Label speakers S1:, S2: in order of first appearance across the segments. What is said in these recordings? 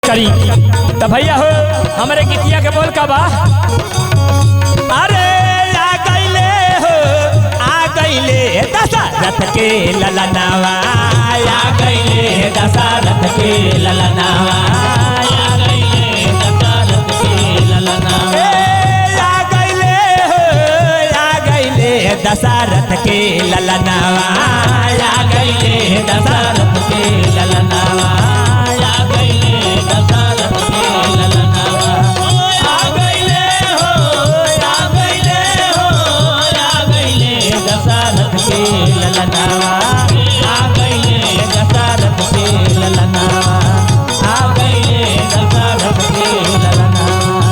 S1: करी। तो भैया हो हमारे गीतिया के बोल का बा, अरे आ गईले हो आ गईले दशरथ के ललनावा, आ गईले दशरथ के ललनावा, आ गईले दशरथ के ललनावा, आ गईले हो आ गईले दशरथ के ललनावा, आ गईले दशरथ के ललनावा, आ गईले दशरथ के ललनावा, आ गईले हो आ गईले हो आ गईले दशरथ के ललनावा, आ गईले दशरथ के ललनावा, आ गईले दशरथ के ललनावा।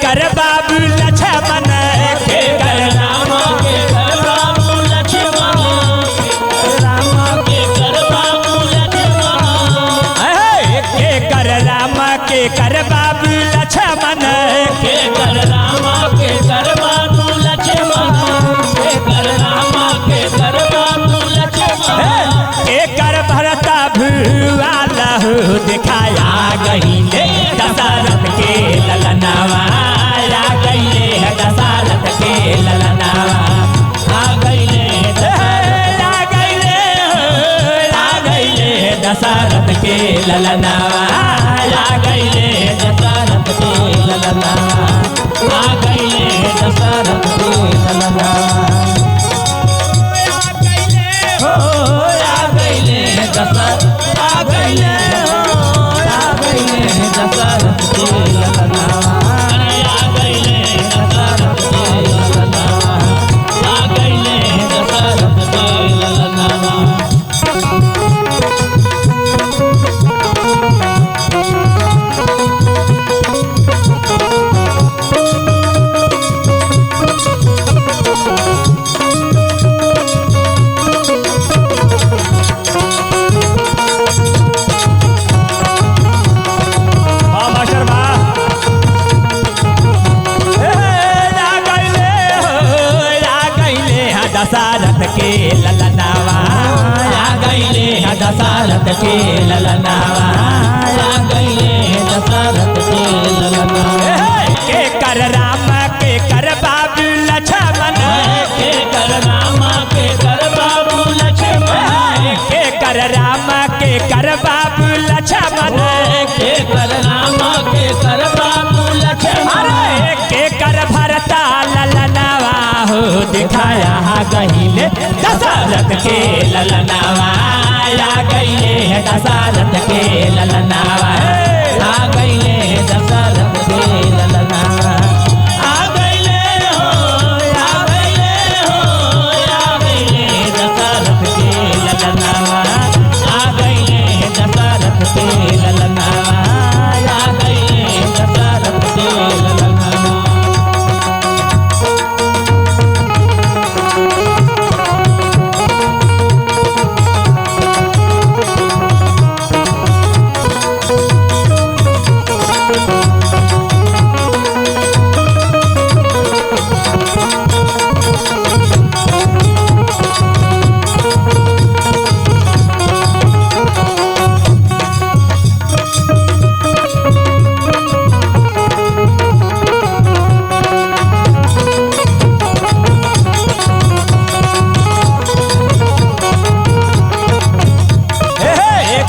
S1: कर बाबू लक्ष्मण के कर राम के कर बाबू लक्ष्मण, राम के कर बाबू लक्ष्मण, के कर राम के कर बाबू लक्ष्मण, के कर राम के कर बाबू लक्ष्मण, के कर राम के कर बाबू लक्ष्मण, के कर भरता भुआ लहू दिखाया गईले दशरथ के ललनावा, दशरथ के ललनावा, आ गईले दशरथ के ललनावा, आ गईले दशरथ के ललनावा, आ गईले दशरथ के ललनावा, हो आ गईले दशरथ, आ गईले हो आ गईले दशरथ के ललनावा, दशरथ के ललनावा, आ गईले दशरथ के ललनावा, आ गईले दशरथ के ललनावा, के कर राम के कर बाबू लक्ष्मण, के कर राम के कर बाबू लक्ष्मण, के कर राम के कर बाबू लक्ष्मण, के कर राम के कर बाबू लक्ष्मण, के कर भरता ललनावा हो दिखाया गईले दशरथ के ललनावा, आ गईले दशरथ के ललनावा, आ गईले दशरथ के ललनावा, आ गईले हो आ गईले हो आ गईले दशरथ के ललनावा, आ गईले दशरथ के ललनावा, आ गईले दशरथ के ललनावा।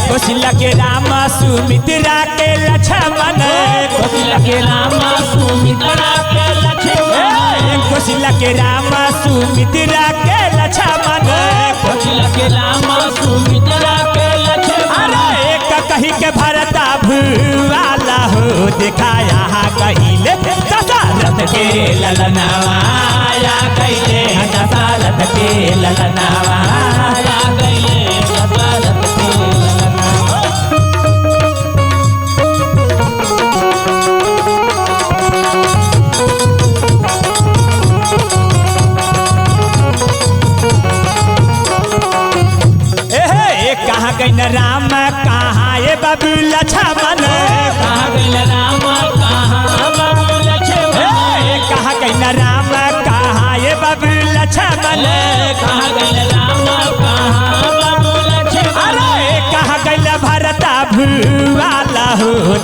S1: कौशल्या के राम सुमित्रा के लक्ष्मण, कौशल्या के राम सुमित्रा के लक्ष्मण, कौशल्या के राम सुमित्रा के लक्ष्मण, कौशल्या के राम सुमित्रा के लक्ष्मण, एक कही के भरता भुआला हो दिखाया कहिले दशरथ के ललनावा, आ गईले दशरथ के ललनावा, आ गईले दशरथ के ललनावा।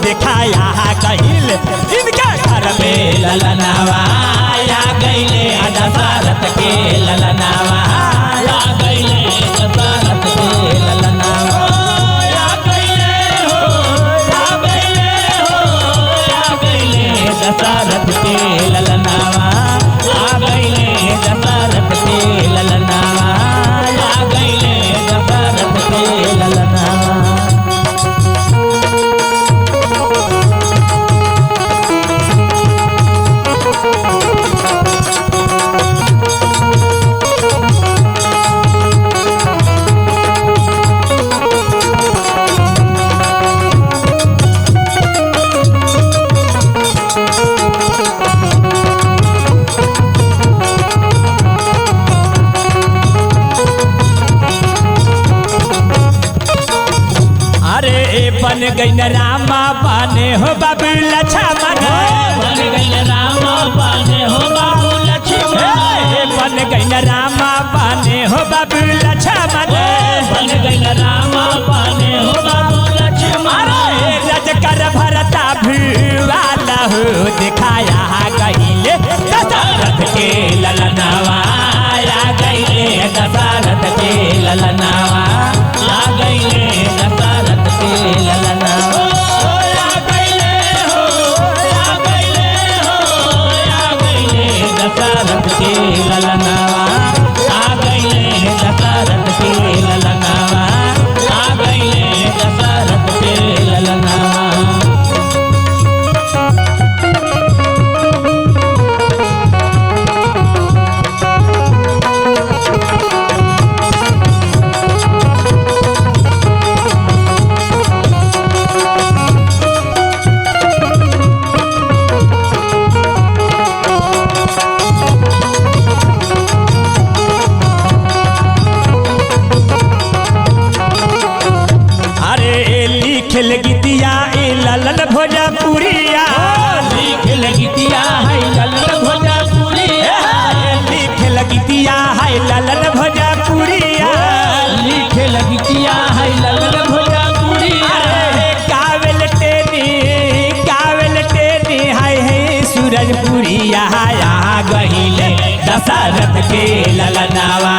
S1: दिखाया गईल इनके घर में ललनावा आ गईले दशरथ के ललनावा आ गईले दशरथ के ललनावा आ गईले हो आ गईले हो आ गईले दशरथ के ललनावा आ गईले दशरथ के ललनावा आ गईले दशरथ के ललनावा। बन गई रामा बने हो बाबू लक्ष्मण बन गई रामा बने हो बाबू लक्ष्मण बन गई रामा बने हो बाबू लक्ष्मण बन गई रामा बने हो बाबू लक्ष्मण रज कर भरता भीवाला हो दिखाया गईले दशरथ के ललनावा आ गईले दशरथ के ललनावा आ गईले दशरथ के ललनावा आ गईले हो आ गईले हो आ गईले दशरथ के ललनावा आ गईले दशरथ के ललनावा आ गईले दशरथ के ललनावा। लिखल गीतिया ललन भोजपुरिया लिखल गीतिया है ललन भोजपुरिया लिखल गीतिया है ललन भोजपुरिया लिखल गीतिया है ललन भोजपुरिया कावेल टेनी है सूरजपुरिया आ गईले दशरथ के ललनावा